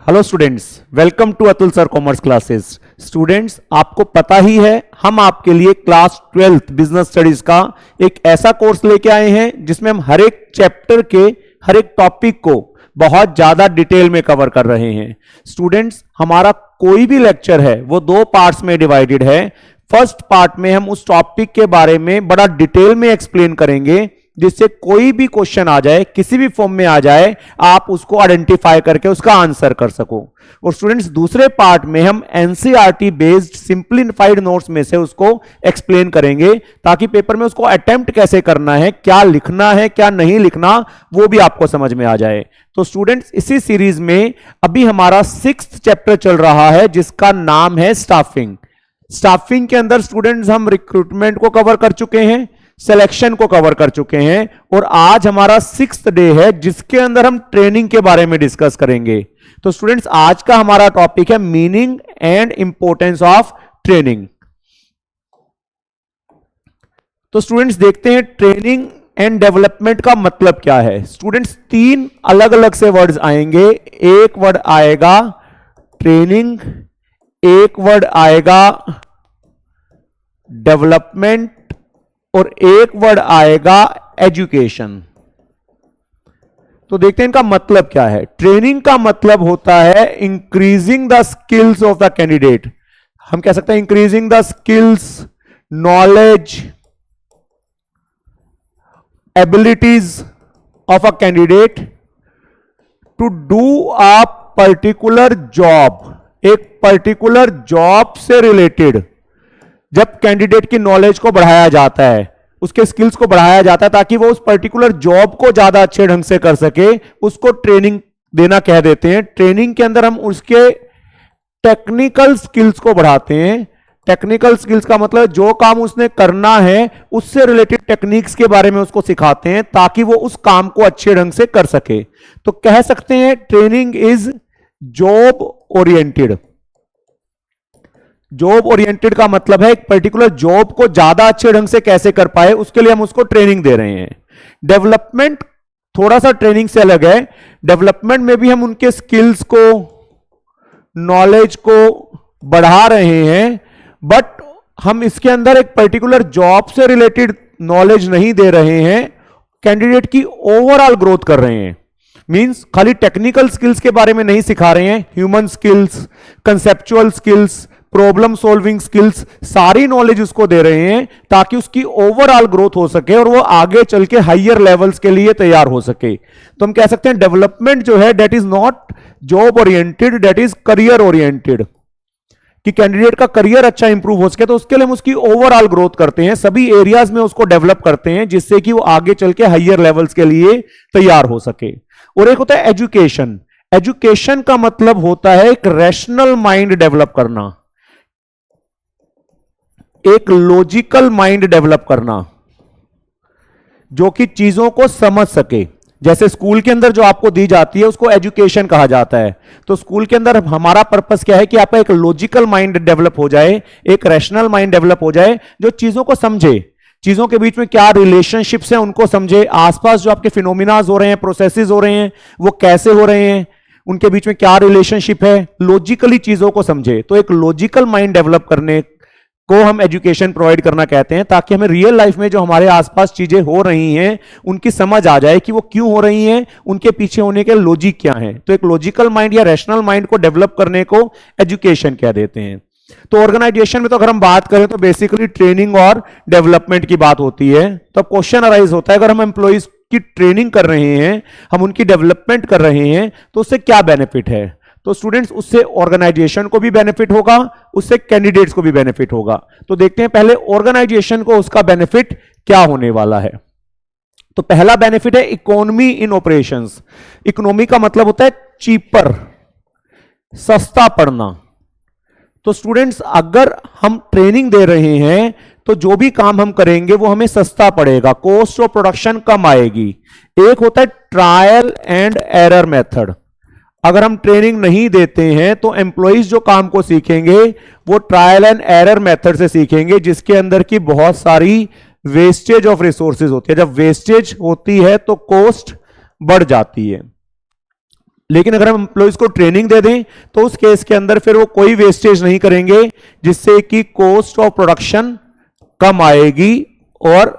Hello students, welcome to Atul sir commerce classes. Students, आपको पता ही है हम आपके लिए क्लास 12th बिजनेस स्टडीज का एक ऐसा कोर्स लेके आए हैं जिसमें हम हर एक चैप्टर के हर एक टॉपिक को बहुत ज्यादा डिटेल में कवर कर रहे हैं। स्टूडेंट्स, हमारा कोई भी लेक्चर है वो दो पार्ट्स में डिवाइडेड है। फर्स्ट पार्ट में हम उस टॉपिक के बारे में बड़ा डिटेल में एक्सप्लेन करेंगे, जिससे कोई भी क्वेश्चन आ जाए, किसी भी फॉर्म में आ जाए, आप उसको आइडेंटिफाई करके उसका आंसर कर सको। और स्टूडेंट्स, दूसरे पार्ट में हम एनसीईआरटी बेस्ड सिंप्लीफाइड नोट्स में से उसको एक्सप्लेन करेंगे, ताकि पेपर में उसको अटेम्प्ट कैसे करना है, क्या लिखना है, क्या नहीं लिखना, वो भी आपको समझ में आ जाए। तो स्टूडेंट्स, इसी सीरीज में अभी हमारा 6th चैप्टर चल रहा है जिसका नाम है स्टाफिंग। स्टाफिंग के अंदर स्टूडेंट्स हम रिक्रूटमेंट को कवर कर चुके हैं, सिलेक्शन को कवर कर चुके हैं, और आज हमारा 6th डे है जिसके अंदर हम ट्रेनिंग के बारे में डिस्कस करेंगे। तो स्टूडेंट्स, आज का हमारा टॉपिक है meaning and importance of training. तो स्टूडेंट्स, देखते हैं ट्रेनिंग एंड डेवलपमेंट का मतलब क्या है। स्टूडेंट्स, 3 अलग अलग से वर्ड्स आएंगे। एक वर्ड आएगा ट्रेनिंग, एक वर्ड आएगा डेवलपमेंट, और एक वर्ड आएगा एजुकेशन। तो देखते हैं इनका मतलब क्या है। ट्रेनिंग का मतलब होता है increasing the skills of the candidate. हम कह सकते हैं increasing the skills, knowledge, abilities of a candidate to do a particular job. एक पर्टिकुलर जॉब से रिलेटेड जब कैंडिडेट की नॉलेज को बढ़ाया जाता है, उसके स्किल्स को बढ़ाया जाता है, ताकि वो उस पर्टिकुलर जॉब को ज्यादा अच्छे ढंग से कर सके, उसको ट्रेनिंग देना कह देते हैं। ट्रेनिंग के अंदर हम उसके टेक्निकल स्किल्स को बढ़ाते हैं। टेक्निकल स्किल्स का मतलब जो काम उसने करना है उससे रिलेटेड टेक्निक्स के बारे में उसको सिखाते हैं, ताकि वो उस काम को अच्छे ढंग से कर सके। तो कह सकते हैं training is job oriented. Job oriented का मतलब है एक पर्टिकुलर जॉब को ज्यादा अच्छे ढंग से कैसे कर पाए, उसके लिए हम उसको ट्रेनिंग दे रहे हैं। डेवलपमेंट थोड़ा सा ट्रेनिंग से अलग है। डेवलपमेंट में भी हम उनके स्किल्स को, नॉलेज को बढ़ा रहे हैं, बट हम इसके अंदर एक पर्टिकुलर जॉब से रिलेटेड नॉलेज नहीं दे रहे हैं, कैंडिडेट की ओवरऑल ग्रोथ कर रहे हैं। मींस खाली टेक्निकल स्किल्स के बारे में नहीं सिखा रहे हैं, human skills, conceptual skills, problem solving skills, सारी नॉलेज उसको दे रहे हैं, ताकि उसकी ओवरऑल ग्रोथ हो सके और वो आगे चल के हायर लेवल्स के लिए तैयार हो सके। तो हम कह सकते हैं डेवलपमेंट जो है that is not job oriented, that is career oriented. कि कैंडिडेट का करियर अच्छा इंप्रूव हो सके, तो उसके लिए हम उसकी ओवरऑल ग्रोथ करते हैं, सभी एरियाज में उसको डेवलप करते हैं, जिससे कि वो आगे चल के हायर लेवल्स के लिए तैयार हो सके। और एक होता है एजुकेशन। एजुकेशन का मतलब होता है एक रैशनल माइंड डेवलप करना, एक लॉजिकल माइंड डेवलप करना, जो कि चीजों को समझ सके। जैसे स्कूल के अंदर जो आपको दी जाती है उसको एजुकेशन कहा जाता है। तो स्कूल के अंदर हमारा पर्पस क्या है कि आपका एक लॉजिकल माइंड डेवलप हो जाए, एक रैशनल माइंड डेवलप हो जाए, जो चीजों को समझे, चीजों के बीच में क्या रिलेशनशिप्स हैं उनको समझे, आसपास जो आपके फिनोमिनाज हो रहे हैं, प्रोसेसेस हो रहे हैं, वो कैसे हो रहे हैं, उनके बीच में क्या रिलेशनशिप है, लॉजिकली चीजों को समझे। तो एक लॉजिकल माइंड डेवलप करने को हम एजुकेशन प्रोवाइड करना कहते हैं, ताकि हमें रियल लाइफ में जो हमारे आसपास चीजें हो रही हैं उनकी समझ आ जाए कि वो क्यों हो रही हैं, उनके पीछे होने के लॉजिक क्या है। तो एक लॉजिकल माइंड या रैशनल माइंड को डेवलप करने को एजुकेशन कह देते हैं। तो ऑर्गेनाइजेशन में तो अगर हम बात करें तो बेसिकली ट्रेनिंग और डेवलपमेंट की बात होती है। तो अब क्वेश्चन अराइज होता है, अगर हम एम्प्लॉइज की ट्रेनिंग कर रहे हैं, हम उनकी डेवलपमेंट कर रहे हैं, तो उससे क्या बेनिफिट है। तो स्टूडेंट्स, उससे ऑर्गेनाइजेशन को भी बेनिफिट होगा, उससे कैंडिडेट्स को भी बेनिफिट होगा। तो देखते हैं पहले ऑर्गेनाइजेशन को उसका बेनिफिट क्या होने वाला है। तो पहला बेनिफिट है इकोनॉमी इन ऑपरेशंस। इकोनॉमी का मतलब होता है चीपर, सस्ता पड़ना। तो स्टूडेंट्स, अगर हम ट्रेनिंग दे रहे हैं तो जो भी काम हम करेंगे वो हमें सस्ता पड़ेगा, कॉस्ट ऑफ प्रोडक्शन कम आएगी। एक होता है ट्रायल एंड एरर मेथड। अगर हम ट्रेनिंग नहीं देते हैं तो एम्प्लॉइज जो काम को सीखेंगे वो ट्रायल एंड एरर मेथड से सीखेंगे, जिसके अंदर की बहुत सारी वेस्टेज ऑफ रिसोर्सेज होती है। जब वेस्टेज होती है तो कॉस्ट बढ़ जाती है। लेकिन अगर हम एम्प्लॉइज को ट्रेनिंग दे दें तो उस केस के अंदर फिर वो कोई वेस्टेज नहीं करेंगे, जिससे कि कॉस्ट ऑफ प्रोडक्शन कम आएगी और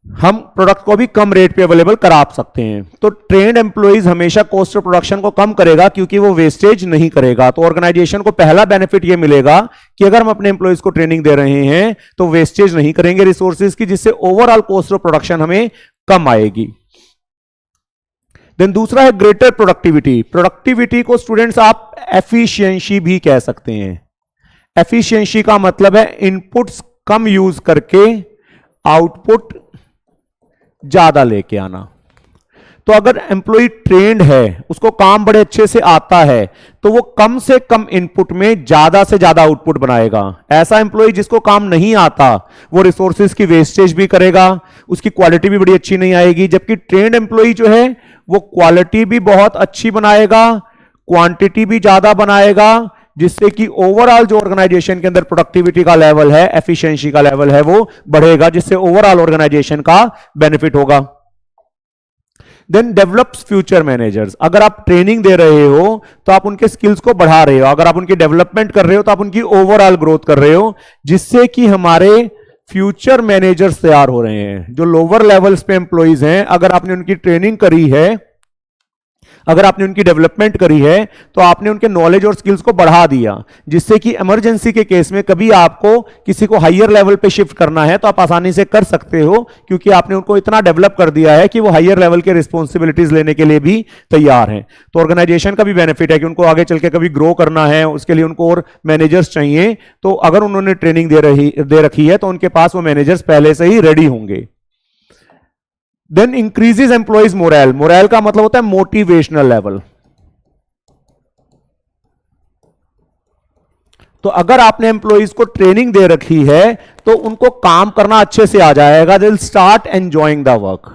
हम प्रोडक्ट को भी कम रेट पे अवेलेबल करा सकते हैं। तो ट्रेन्ड एम्प्लॉइज हमेशा कॉस्ट ऑफ प्रोडक्शन को कम करेगा क्योंकि वो वेस्टेज नहीं करेगा। तो ऑर्गेनाइजेशन को पहला बेनिफिट ये मिलेगा कि अगर हम अपने एम्प्लॉइज को ट्रेनिंग दे रहे हैं तो वेस्टेज नहीं करेंगे रिसोर्सेज की, जिससे ओवरऑल कॉस्ट ऑफ प्रोडक्शन हमें कम आएगी। देन दूसरा है ग्रेटर प्रोडक्टिविटी। प्रोडक्टिविटी को स्टूडेंट्स आप एफिशिएंसी भी कह सकते हैं। एफिशिएंसी का मतलब है इनपुट्स कम यूज करके आउटपुट ज्यादा लेके आना। तो अगर एम्प्लॉय ट्रेंड है, उसको काम बड़े अच्छे से आता है, तो वो कम से कम इनपुट में ज्यादा से ज्यादा आउटपुट बनाएगा। ऐसा एम्प्लॉय जिसको काम नहीं आता वो रिसोर्सेज की वेस्टेज भी करेगा, उसकी क्वालिटी भी बड़ी अच्छी नहीं आएगी। जबकि ट्रेंड एम्प्लॉय जो है वो क्वालिटी भी बहुत अच्छी बनाएगा, क्वांटिटी भी ज्यादा बनाएगा, जिससे कि ओवरऑल जो ऑर्गेनाइजेशन के अंदर प्रोडक्टिविटी का लेवल है, एफिशिएंसी का लेवल है, वो बढ़ेगा, जिससे ओवरऑल ऑर्गेनाइजेशन का बेनिफिट होगा। Then develops future managers. अगर आप ट्रेनिंग दे रहे हो तो आप उनके स्किल्स को बढ़ा रहे हो, अगर आप उनकी डेवलपमेंट कर रहे हो तो आप उनकी ओवरऑल ग्रोथ कर रहे हो, जिससे कि हमारे फ्यूचर मैनेजर्स तैयार हो रहे हैं। जो लोअर लेवल्स पे एम्प्लॉइज हैं, अगर आपने उनकी ट्रेनिंग करी है, अगर आपने उनकी डेवलपमेंट करी है, तो आपने उनके नॉलेज और स्किल्स को बढ़ा दिया, जिससे कि इमरजेंसी के केस में कभी आपको किसी को हायर लेवल पे शिफ्ट करना है तो आप आसानी से कर सकते हो, क्योंकि आपने उनको इतना डेवलप कर दिया है कि वो हायर लेवल के रिस्पॉन्सिबिलिटीज लेने के लिए भी तैयार हैं। तो ऑर्गेनाइजेशन का भी बेनिफिट है कि उनको आगे चल के कभी ग्रो करना है, उसके लिए उनको और मैनेजर्स चाहिए, तो अगर उन्होंने ट्रेनिंग दे रखी है तो उनके पास वो मैनेजर्स पहले से ही रेडी होंगे। Then increases employees morale. Morale का मतलब होता है मोटिवेशनल लेवल। तो अगर आपने एम्प्लॉइज को ट्रेनिंग दे रखी है तो उनको काम करना अच्छे से आ जाएगा, they will start enjoying the work.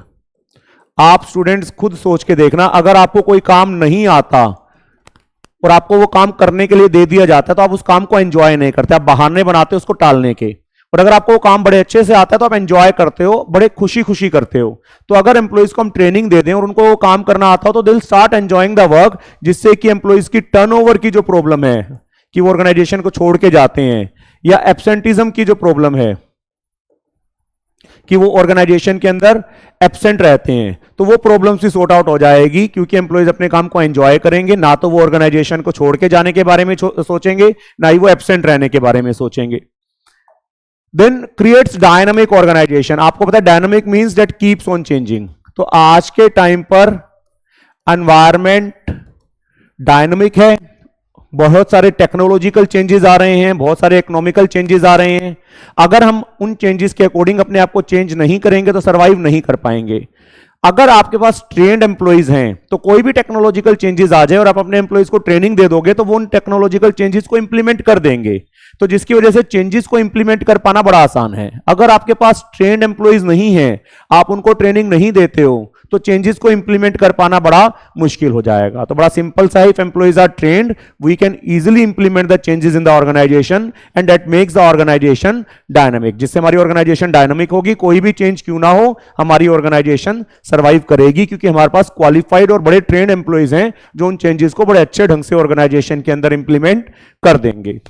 आप स्टूडेंट्स खुद सोच के देखना, अगर आपको कोई काम नहीं आता और आपको वो काम करने के लिए दे दिया जाता है तो आप उस काम को एंजॉय नहीं करते, आप बहाने बनाते हो उसको टालने के। और अगर आपको वो काम बड़े अच्छे से आता है तो आप एंजॉय करते हो, बड़े खुशी खुशी करते हो। तो अगर एम्प्लॉइज को हम ट्रेनिंग दे दें और उनको वो काम करना आता हो तो they will start enjoying the work, जिससे कि एम्प्लॉइज की टर्नओवर की जो प्रॉब्लम है कि वो ऑर्गेनाइजेशन को छोड़ के जाते हैं, या एब्सेंटिज्म की जो प्रॉब्लम है कि वो ऑर्गेनाइजेशन के अंदर एब्सेंट रहते हैं, तो वो प्रॉब्लम से सॉर्ट आउट हो जाएगी, क्योंकि एम्प्लॉइज अपने काम को एंजॉय करेंगे। ना तो वो ऑर्गेनाइजेशन को छोड़ के जाने के बारे में सोचेंगे, ना ही वो एब्सेंट रहने के बारे में सोचेंगे। Then creates dynamic organization. आपको पता है dynamic means that keeps on changing. तो आज के टाइम पर एनवायरमेंट डायनामिक है, बहुत सारे टेक्नोलॉजिकल चेंजेस आ रहे हैं, बहुत सारे इकोनॉमिकल चेंजेस आ रहे हैं। अगर हम उन चेंजेस के अकॉर्डिंग अपने आप को चेंज नहीं करेंगे तो सरवाइव नहीं कर पाएंगे। अगर आपके पास ट्रेन्ड एम्प्लॉइज हैं तो कोई भी टेक्नोलॉजिकल चेंजेस आ जाए और आप अपने एम्प्लॉइज को ट्रेनिंग दे दोगे तो वो उन टेक्नोलॉजिकल चेंजेस को इंप्लीमेंट कर देंगे, तो जिसकी वजह से चेंजेस को इंप्लीमेंट कर पाना बड़ा आसान है। अगर आपके पास ट्रेन्ड एम्प्लॉइज नहीं है, आप उनको ट्रेनिंग नहीं देते हो, तो चेंजेस को इंप्लीमेंट कर पाना बड़ा मुश्किल हो जाएगा। तो बड़ा सिंपल सा है, if employees are trained we can easily implement the changes in the organization and that makes the organization dynamic. जिससे हमारी ऑर्गेनाइजेशन डायनामिक होगी, कोई भी चेंज क्यों ना हो हमारी ऑर्गेनाइजेशन सर्वाइव करेगी, क्योंकि हमारे पास क्वालिफाइड और बड़े ट्रेन्ड एम्प्लॉइज हैं जो उन चेंजेस को बड़े अच्छे ढंग से ऑर्गेनाइजेशन के अंदर इंप्लीमेंट कर देंगे।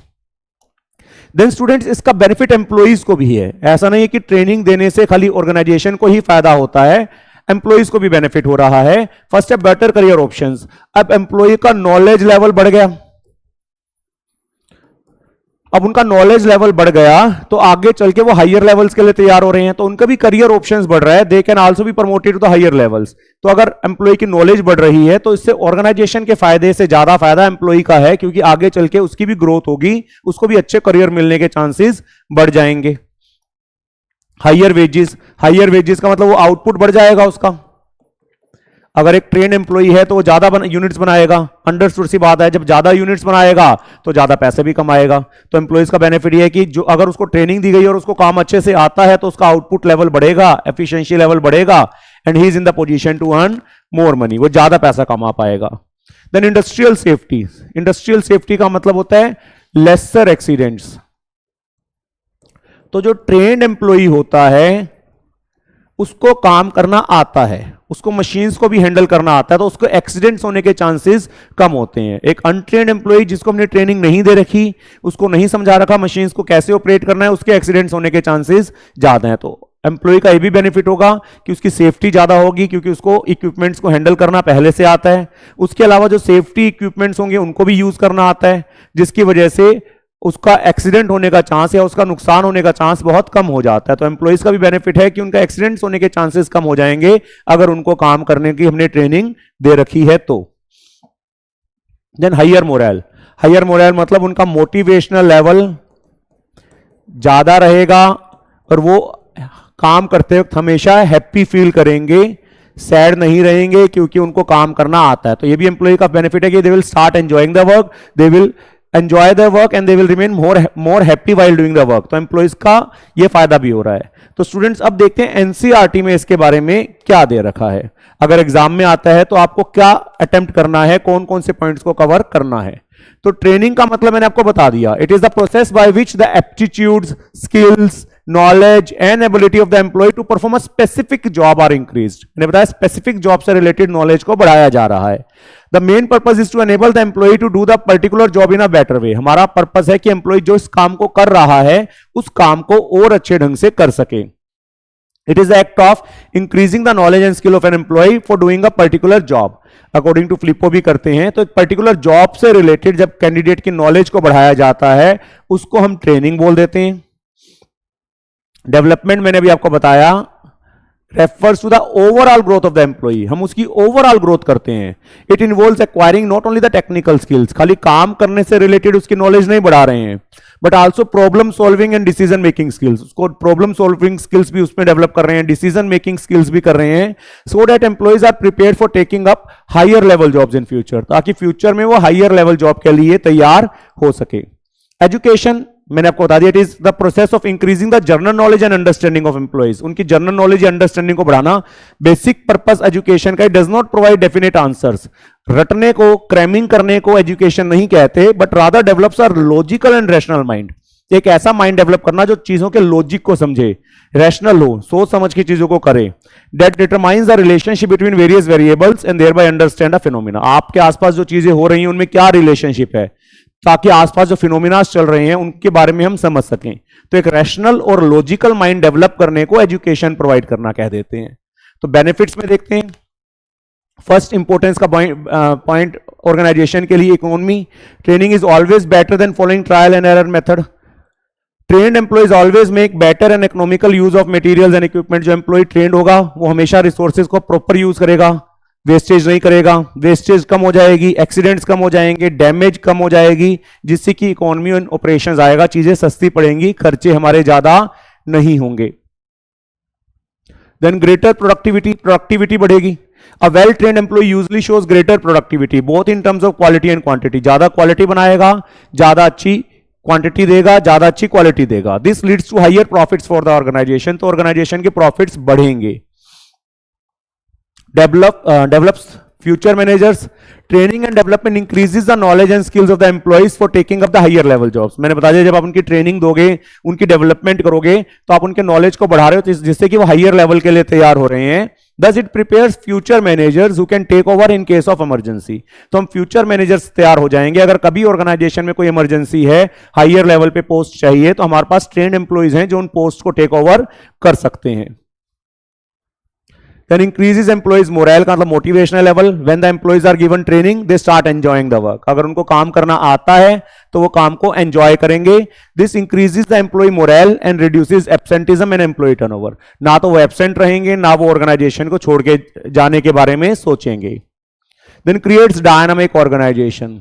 देन स्टूडेंट्स, इसका बेनिफिट एम्प्लॉइज को भी है। ऐसा नहीं है कि ट्रेनिंग देने से खाली ऑर्गेनाइजेशन को ही फायदा होता है, एम्प्लॉइज को भी बेनिफिट हो रहा है। फर्स्ट है बेटर करियर ऑप्शंस। अब एम्प्लॉय का नॉलेज लेवल बढ़ गया, अब उनका नॉलेज लेवल बढ़ गया तो आगे चल के वो हायर लेवल्स के लिए तैयार हो रहे हैं, तो उनका भी करियर ऑप्शंस बढ़ रहा है। They can also be promoted to the higher levels. तो अगर एम्प्लॉय की नॉलेज बढ़ रही है तो इससे ऑर्गेनाइजेशन के फायदे से ज्यादा फायदा एम्प्लॉय का है, क्योंकि आगे चल के उसकी भी ग्रोथ होगी, उसको भी अच्छे करियर मिलने के चांसेस बढ़ जाएंगे। हायर वेजेस, हायर वेजेस का मतलब वो आउटपुट बढ़ जाएगा उसका। अगर एक ट्रेन एम्प्लॉय है तो वो ज्यादा यूनिट्स बनाएगा, अंडरस्टूड सी बात है, जब ज्यादा यूनिट्स बनाएगा तो ज्यादा पैसे भी कमाएगा। तो एम्प्लॉइज का बेनिफिट ये है कि जो अगर उसको ट्रेनिंग दी गई और उसको काम अच्छे से आता है तो उसका आउटपुट लेवल बढ़ेगा, एफिशिएंसी लेवल बढ़ेगा, and he is in the position to earn more money, वो ज्यादा पैसा कमा पाएगा। Then industrial safety. Industrial safety का मतलब होता है लेसर एक्सीडेंट्स। तो जो ट्रेन्ड एम्प्लॉय होता है उसको काम करना आता है, उसको मशीन्स को भी हैंडल करना आता है, तो उसको एक्सीडेंट्स होने के चांसेस कम होते हैं। एक अनट्रेन्ड एम्प्लॉय जिसको हमने ट्रेनिंग नहीं दे रखी, उसको नहीं समझा रखा मशीन्स को कैसे ऑपरेट करना है, उसके एक्सीडेंट्स होने के चांसेस ज्यादा हैं। तो एम्प्लॉय का ये भी बेनिफिट होगा कि उसकी सेफ्टी ज्यादा होगी, क्योंकि उसको इक्विपमेंट्स को हैंडल करना पहले से आता है। उसके अलावा जो सेफ्टी इक्विपमेंट्स होंगे उनको भी यूज करना आता है, जिसकी वजह से उसका एक्सीडेंट होने का चांस या उसका नुकसान होने का चांस बहुत कम हो जाता है। तो एम्प्लॉइज का भी बेनिफिट है कि उनका एक्सीडेंट्स होने के चांसेस कम हो जाएंगे अगर उनको काम करने की हमने ट्रेनिंग दे रखी है तो। Then higher morale, higher morale मतलब उनका मोटिवेशनल लेवल ज्यादा रहेगा और वो काम करते वक्त हमेशा हैप्पी फील करेंगे, सैड नहीं रहेंगे, क्योंकि उनको काम करना आता है। तो ये भी एम्प्लॉय का बेनिफिट है कि they will start enjoying the work, they will enjoy their work and they will remain more happy while doing the work। तो एम्प्लॉइज का ये फायदा भी हो रहा है। तो स्टूडेंट्स अब देखते हैं एनसीईआरटी में इसके बारे में क्या दे रखा है। अगर एग्जाम में आता है तो आपको क्या अटेम्प्ट करना है, कौन कौन से पॉइंट्स को कवर करना है। तो ट्रेनिंग का मतलब मैंने आपको बता दिया, it is the process by which the aptitudes, skills, knowledge and ability of the employee to perform a specific job are increased. मैंने बताया स्पेसिफिक जॉब से रिलेटेड नॉलेज को बढ़ाया जा रहा है। The main purpose is to enable the employee to do the particular job in a better way. हमारा purpose है कि एम्प्लॉय जो इस काम को कर रहा है उस काम को और अच्छे ढंग से कर सके। It is the act of increasing the knowledge and skill of an employ for doing a particular job. According to Flippo भी करते हैं। तो एक पर्टिकुलर जॉब से रिलेटेड जब कैंडिडेट की नॉलेज को बढ़ाया जाता है उसको हम ट्रेनिंग बोल देते हैं। डेवलपमेंट मैंने अभी आपको बताया refers to the overall growth of the employee, हम उसकी ओवरऑल ग्रोथ करते हैं। It involves acquiring not only the technical skills, खाली काम करने से रिलेटेड उसकी नॉलेज नहीं बढ़ा रहे हैं, but also problem solving and decision making skills. उसको प्रॉब्लम सॉल्विंग स्किल्स भी उसमें डेवलप कर रहे हैं, डिसीजन मेकिंग स्किल्स भी कर रहे हैं, so that employees are prepared for taking up higher level jobs in future, ताकि फ्यूचर में वो हायर लेवल जॉब के लिए तैयार हो सके। एजुकेशन मैंने आपको बता दिया, it is the process of increasing the general knowledge and understanding of employees. उनकी जनरल नॉलेज या अंडरस्टैंडिंग को बढ़ाना बेसिक पर्पस एजुकेशन का। It does not provide definite answers. रटने को, क्रैमिंग करने को एजुकेशन नहीं कहते, but rather develops a logical and rational mind. एक ऐसा माइंड डेवलप करना जो चीजों के लॉजिक को समझे, रैशनल हो, सोच समझ के चीजों को करे। That determines the relationship between various variables and thereby understand a phenomena. आपके आसपास जो चीजें हो रही हैं उनमें क्या रिलेशनशिप है, ताकि आसपास जो फिनोमिना चल रहे हैं उनके बारे में हम समझ सकें। तो एक रैशनल और लॉजिकल माइंड डेवलप करने को एजुकेशन प्रोवाइड करना कह देते हैं। तो बेनिफिट्स में देखते हैं। फर्स्ट इंपोर्टेंस का पॉइंट ऑर्गेनाइजेशन के लिए, economy. Training is always better than following trial and error method. Trained employees always make better and economical use of materials and equipment. जो एम्प्लॉय ट्रेंड होगा वो हमेशा रिसोर्सेज को प्रॉपर यूज करेगा, wastage नहीं करेगा, वेस्टेज कम हो जाएगी, एक्सीडेंट्स कम हो जाएंगे, डैमेज कम हो जाएगी, जिससे कि इकोनॉमी एंड ऑपरेशंस आएगा, चीजें सस्ती पड़ेंगी, खर्चे हमारे ज्यादा नहीं होंगे। देन ग्रेटर प्रोडक्टिविटी बढ़ेगी। A well trained employee usually shows greater productivity both in terms of quality and quantity. ज्यादा क्वालिटी बनाएगा, ज्यादा अच्छी क्वांटिटी देगा, ज्यादा अच्छी क्वालिटी देगा। This leads to higher profits for the organization. तो ऑर्गेनाइजेशन के प्रॉफिट्स बढ़ेंगे। Develops future managers. Training and development increases the knowledge and skills of the employees for taking up the higher level jobs. मैंने बता दिया, जब आप उनकी training दोगे, उनकी डेवलपमेंट करोगे, तो आप उनके नॉलेज को बढ़ा रहे हो, जिससे कि वो हायर लेवल के लिए तैयार हो रहे हैं। Thus it prepares future managers who can take over in case of emergency। तो हम फ्यूचर मैनेजर्स तैयार हो जाएंगे। अगर कभी ऑर्गेनाइजेशन में कोई इमरजेंसी है, हायर लेवल पे पोस्ट चाहिए, तो हमारे पास ट्रेन्ड एम्प्लॉइज हैं जो उन पोस्ट को टेक ओवर कर सकते हैं। Then increases employees morale का मतलब motivational level. When the employees are given training, they start enjoying the work। अगर उनको काम करना आता है तो वो काम को एंजॉय करेंगे। This increases the employee morale and reduces absenteeism and employee turnover। ना तो वो एब्सेंट रहेंगे, ना वो ऑर्गेनाइजेशन को छोड़ के जाने के बारे में सोचेंगे। Then creates dynamic organization।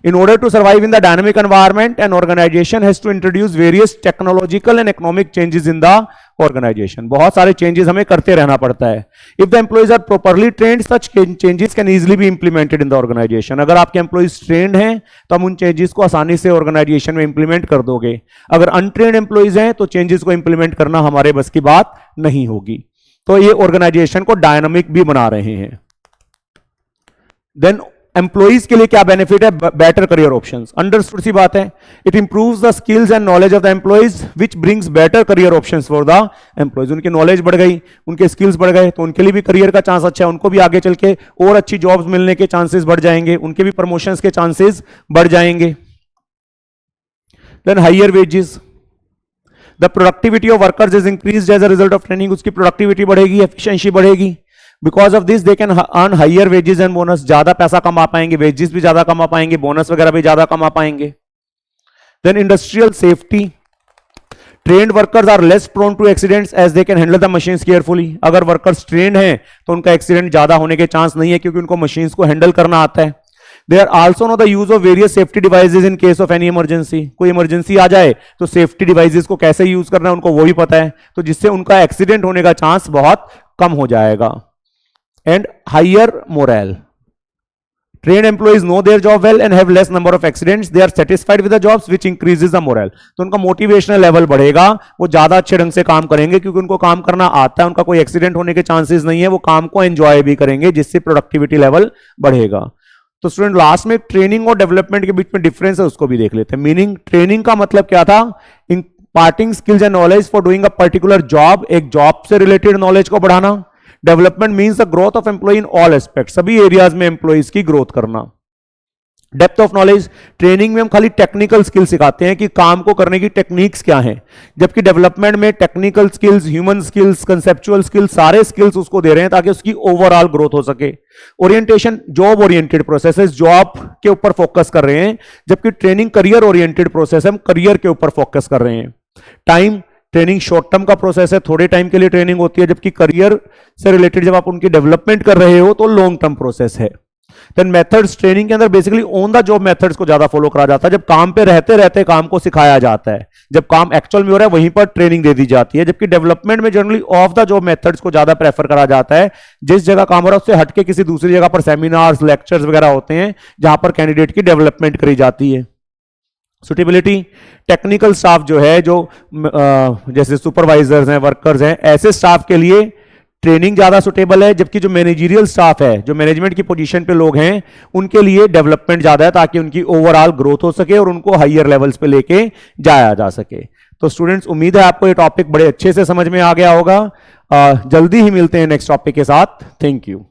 In order to survive in the dynamic environment, an organization has to introduce various technological and economic changes in the organization। बहुत सारे changes हमें करते रहना पड़ता है। If the employees are properly trained, such changes can easily be implemented in the organization। अगर आपके employees trained हैं तो हम उन changes को आसानी से organization में implement कर दोगे। अगर untrained employees हैं तो changes को implement करना हमारे बस की बात नहीं होगी। तो ये organization को dynamic भी बना रहे हैं। Then एम्प्लॉइज के लिए क्या बेनिफिट है? बेटर करियर ऑप्शंस, अंडरस्टूड सी बात है। It improves the skills and knowledge of the employees which brings better career options for the employees. उनकी नॉलेज बढ़ गई, उनके स्किल्स बढ़ गए, तो उनके लिए भी करियर का चांस अच्छा है, उनको भी आगे चल के और अच्छी जॉब्स मिलने के चांसेस बढ़ जाएंगे, उनके भी प्रमोशंस के चांसेस बढ़ जाएंगे। Then higher wages, the productivity of workers is increased as a result of training. उसकी प्रोडक्टिविटी बढ़ेगी, एफिशिएंसी बढ़ेगी। Because of this they can earn higher wages and bonus. ज्यादा पैसा कमा पाएंगे, वेजेस भी ज्यादा कमा पाएंगे, बोनस वगैरह भी ज्यादा कमा पाएंगे। Then industrial safety, trained workers are less prone to accidents as they can handle the machines carefully. अगर वर्कर्स ट्रेन्ड हैं तो उनका एक्सीडेंट ज्यादा होने के चांस नहीं है, क्योंकि उनको मशीन्स को हैंडल करना आता है। They are also know the use of various safety devices in case of any emergency। कोई इमरजेंसी आ जाए तो सेफ्टी डिवाइसेस को कैसे यूज करना है उनको वो भी पता है, तो जिससे उनका एक्सीडेंट होने का चांस बहुत कम हो जाएगा। And higher morale, trained employees know their job well and have less number of accidents, they are satisfied with the jobs which increases the morale। तो उनका मोटिवेशनल लेवल बढ़ेगा, वो ज्यादा अच्छे ढंग से काम करेंगे क्योंकि उनको काम करना आता है, उनका कोई एक्सीडेंट होने के चांसेस नहीं है, वो काम को एंजॉय भी करेंगे, जिससे प्रोडक्टिविटी लेवल बढ़ेगा। तो स्टूडेंट लास्ट में ट्रेनिंग और डेवलपमेंट के बीच में डिफरेंस है, उसको भी देख लेते हैं। मीनिंग, ट्रेनिंग का मतलब क्या था? Imparting skills and knowledge for doing a particular job, एक जॉब से रिलेटेड नॉलेज को बढ़ाना। Development means the growth of employee in all aspect, सभी एरियाज में एम्प्लॉइज की ग्रोथ करना। डेप्थ ऑफ नॉलेज, ट्रेनिंग में हम खाली टेक्निकल स्किल सिखाते हैं कि काम को करने की टेक्निक्स क्या हैं, जबकि डेवलपमेंट में technical skills, human skills, conceptual skills, सारे स्किल्स उसको दे रहे हैं ताकि उसकी ओवरऑल ग्रोथ हो सके। Orientation, job oriented process, job के ऊपर फोकस कर रहे हैं, जबकि ट्रेनिंग करियर ओरिएंटेड प्रोसेस, हम करियर के ऊपर फोकस कर रहे हैं। टाइम, ट्रेनिंग शॉर्ट टर्म का प्रोसेस है, थोड़े टाइम के लिए ट्रेनिंग होती है, जबकि करियर से रिलेटेड जब आप उनकी डेवलपमेंट कर रहे हो तो लॉन्ग टर्म प्रोसेस है। देन मेथड्स, ट्रेनिंग के अंदर basically on the job methods को ज्यादा फॉलो करा जाता है, जब काम पे रहते रहते काम को सिखाया जाता है, जब काम एक्चुअल में हो रहा है वहीं पर ट्रेनिंग दे दी जाती है। जबकि डेवलपमेंट में generally of the job methods को ज्यादा प्रेफर करा जाता है, जिस जगह काम हो रहा है उससे हटके किसी दूसरी जगह पर सेमिनार्स, लेक्चर्स वगैरह होते हैं जहां पर कैंडिडेट की डेवलपमेंट करी जाती है। सुटेबिलिटी, टेक्निकल स्टाफ जो है, जो जैसे सुपरवाइजर्स हैं, वर्कर्स हैं, ऐसे स्टाफ के लिए ट्रेनिंग ज्यादा सुटेबल है, जबकि जो मैनेजरियल स्टाफ है, जो मैनेजमेंट की पोजीशन पे लोग हैं, उनके लिए डेवलपमेंट ज्यादा है ताकि उनकी ओवरऑल ग्रोथ हो सके और उनको हायर लेवल्स पे लेके जाया जा सके। तो स्टूडेंट्स, उम्मीद है आपको ये टॉपिक बड़े अच्छे से समझ में आ गया होगा। जल्दी ही मिलते हैं नेक्स्ट टॉपिक के साथ। Thank you.